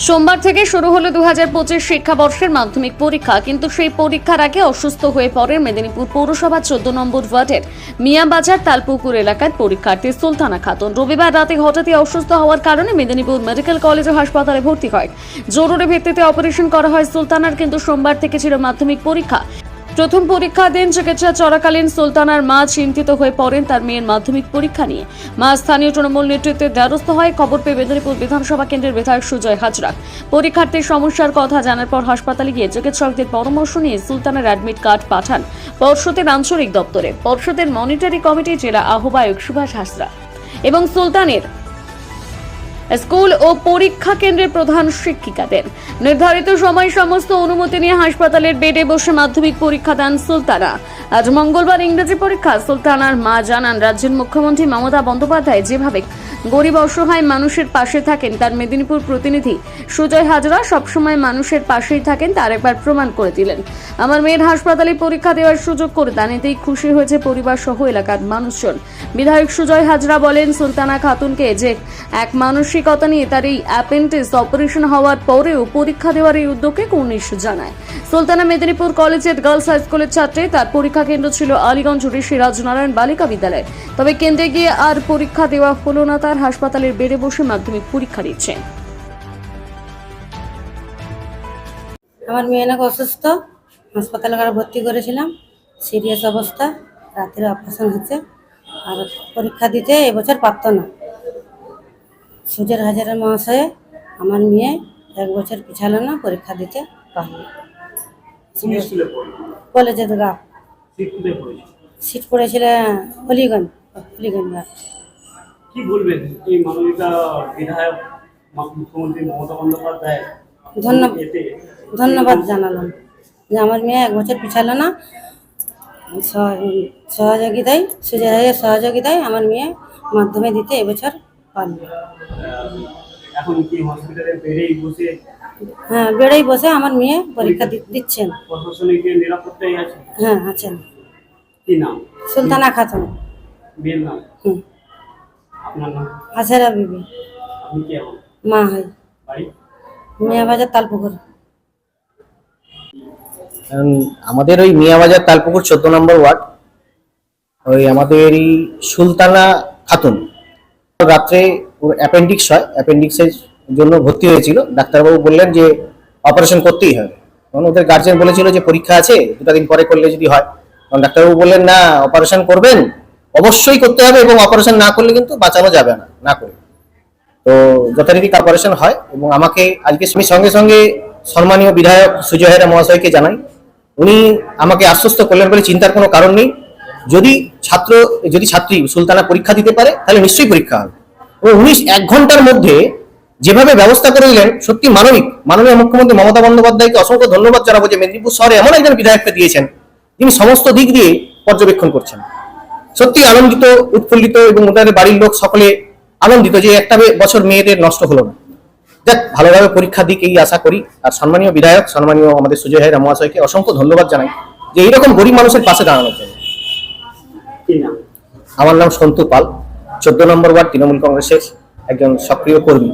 সোমবার থেকে শুরু হলো 2025 শিক্ষাবর্ষের মাধ্যমিক পরীক্ষা, কিন্তু সেই পরীক্ষার আগে অসুস্থ হয়ে পড়েন মেদিনীপুর পৌরসভা 14 নম্বর ওয়ার্ডের মিয়াবাজার তালপুকুর এলাকার পরীক্ষার্থী সুলতানা খাতুন। রবিবার রাতে হঠাৎই অসুস্থ হওয়ার কারণে মেদিনীপুর মেডিকেল কলেজ ও হাসপাতালে ভর্তি হয়। জরুরি ভিত্তিতে অপারেশন করা হয় সুলতানার, কিন্তু সোমবার থেকে ছিল মাধ্যমিক পরীক্ষা। প্রথম পরীক্ষা দিন চিকিৎসা চলাকালীন সুলতানার মা চিন্তিত হয়ে পড়েন তার মেয়ের মাধ্যমিক পরীক্ষা নিয়ে। মা স্থানীয় তৃণমূল নেতৃত্বের দ্বারস্থ হয়। খবর পেয়ে মেদিনীপুর বিধানসভা কেন্দ্রের বিধায়ক সুজয় হাজরা পরীক্ষার্থীর সমস্যার কথা জানার পর হাসপাতালে গিয়ে চিকিৎসকদের পরামর্শ নিয়ে সুলতানার অ্যাডমিট কার্ড পাঠান পর্ষদের আঞ্চলিক দপ্তরে। পর্ষদের মনিটরি কমিটির জেলা আহ্বায়ক সুভাষ হাজরা এবং সুলতানের স্কুল ও পরীক্ষা কেন্দ্রের প্রধান শিক্ষিকাদের নির্ধারিত সময় সমস্ত অনুমতি নিয়ে হাসপাতালের বেডে বসে মাধ্যমিক পরীক্ষা দেন সুলতানা। আজ মঙ্গলবার ইংরেজি পরীক্ষা। সুলতানার মা জানান, রাজ্যের মুখ্যমন্ত্রী মমতা বন্দ্যোপাধ্যায় যেভাবে গরিব অসহায় মানুষের পাশে থাকেন, তার মেদিনীপুর প্রতিনিধি সুজয় হাজরা সবসময় মানুষের পাশেই থাকেন, তার একবার প্রমাণ করে দিলেন। আমার মেয়ের হাসপাতালে পরীক্ষা দেওয়ার সুযোগ করে দেন, এতেই খুশি হয়েছে পরিবার সহ এলাকার মানুষজন। বিধায়ক সুজয় হাজরা বলেন, সুলতানা খাতুনকে যে এক মানসিকতা নিয়ে তার এই অ্যাপেন্ডিক্স অপারেশন হওয়ার পরেও পরীক্ষা দেওয়ার এই উদ্যোগকে কুর্নিশ জানায়। সুলতানা মেদিনীপুর কলেজের গার্লস হাই স্কুলের ছাত্রী। তার পরীক্ষা কেন্দ্র ছিল আলীগঞ্জ ঋষি রাজনারায়ণ বালিকা বিদ্যালয়। তবে কেন্দ্রে গিয়ে আর পরীক্ষা দেওয়া হলো না তার। হাসপাতালের বেডে বসে মাধ্যমিক পরীক্ষা দিচ্ছেন। আমার মেয়ে নাকি অসুস্থ, হাসপাতালে ভর্তি করেছিলাম, সিরিয়াস অবস্থা, রাতের অপারেশন হচ্ছে। আর পরীক্ষা দিতে এবছর পারত না। সুজয় হাজারা মহাশয়ে আমার মেয়ে এক বছর পিছালো না, পরীক্ষা দিতে পারল। কলেজে সিট পড়েছিল হলিগঞ্জ। কি বলবেন এই মানবিকা বিধায়ক মুখ্যমন্ত্রী মমতা বন্দ্যোপাধ্যায় ধন্যবাদ জানালাম যে আমার মেয়ে এক বছর পিছালো না, সহযোগিতায় সুজয় সহযোগিতায় আমার মেয়ে মাধ্যমে দিতে এবছর পারল। এখন কি হসপিটালে বেড়েই বসে? হ্যাঁ, বেড়েই বসে আমার মেয়ে পরীক্ষা দিচ্ছেন। প্রশাসনিক নিরাপত্তাই আছে? হ্যাঁ, আছেন। কি নাম? সুলতানা খাতুন। মেয়ের নাম? আপনার নাম? আছেরা বিবি। আপনি কি এখন মা হয়? বাড়ি মিয়াবাজার তালপুকুর। আমাদের ওই মিয়াবাজার তালপুকুর 14 নম্বর ওয়ার্ড, ওই আমাদের এই সুলতানা খাতুন রাত্রে ওর অ্যাপেন্ডিক্স হয়, অ্যাপেন্ডিক্সের জন্য ভর্তি হয়েছিল। ডাক্তারবাবু বললেন যে অপারেশন করতেই হবে, কারণ ওদের গার্জেন বলেছিল যে পরীক্ষা আছে, 2 দিন পরে করলে যদি হয়। কারণ ডাক্তারবাবু বললেন না, অপারেশন করবেন, অবশ্যই করতে হবে, এবং অপারেশন না করলে কিন্তু বাঁচানো যাবে না, না করে। তো যথারীতি অপারেশন হয়, এবং আমাকে আজকে সঙ্গে সঙ্গে সম্মানীয় বিধায়ক সুজয় হাজরা মহাশয়কে জানাই। উনি আমাকে আশ্বস্ত করলেন বলে চিন্তার কোনো কারণ নেই। যদি ছাত্রী সুলতানা পরীক্ষা দিতে পারে তাহলে নিশ্চয়ই পরীক্ষা হবে। এবং উনি 1 ঘন্টার মধ্যে যেভাবে ব্যবস্থা করে দিলেন, সত্যি মাননীয় মুখ্যমন্ত্রী মমতা বন্দ্যোপাধ্যায়কে অসংখ্য ধন্যবাদ জানাবো যে মেদিনীপুর শহরে এমন একজন বিধায়ককে দিয়েছেন যিনি সমস্ত দিক দিয়ে পর্যবেক্ষণ করছেন। সত্যি আনন্দিত, উৎফুল্লিত, এবং ওদের বাড়ির লোক সকলে আনন্দিত যে একটা বছর মেয়েদের নষ্ট হলো না। যাক, ভালোভাবে পরীক্ষা দিক এই আশা করি। আর সম্মানীয় বিধায়ক, সম্মানীয় আমাদের সুজয় হাজরা মহাশয়কে অসংখ্য ধন্যবাদ জানাই যে এইরকম গরিব মানুষের পাশে দাঁড়ানোর জন্য। আমার নাম সন্তু পাল, 14 নম্বর ওয়ার্ড তৃণমূল কংগ্রেসের একজন সক্রিয় কর্মী।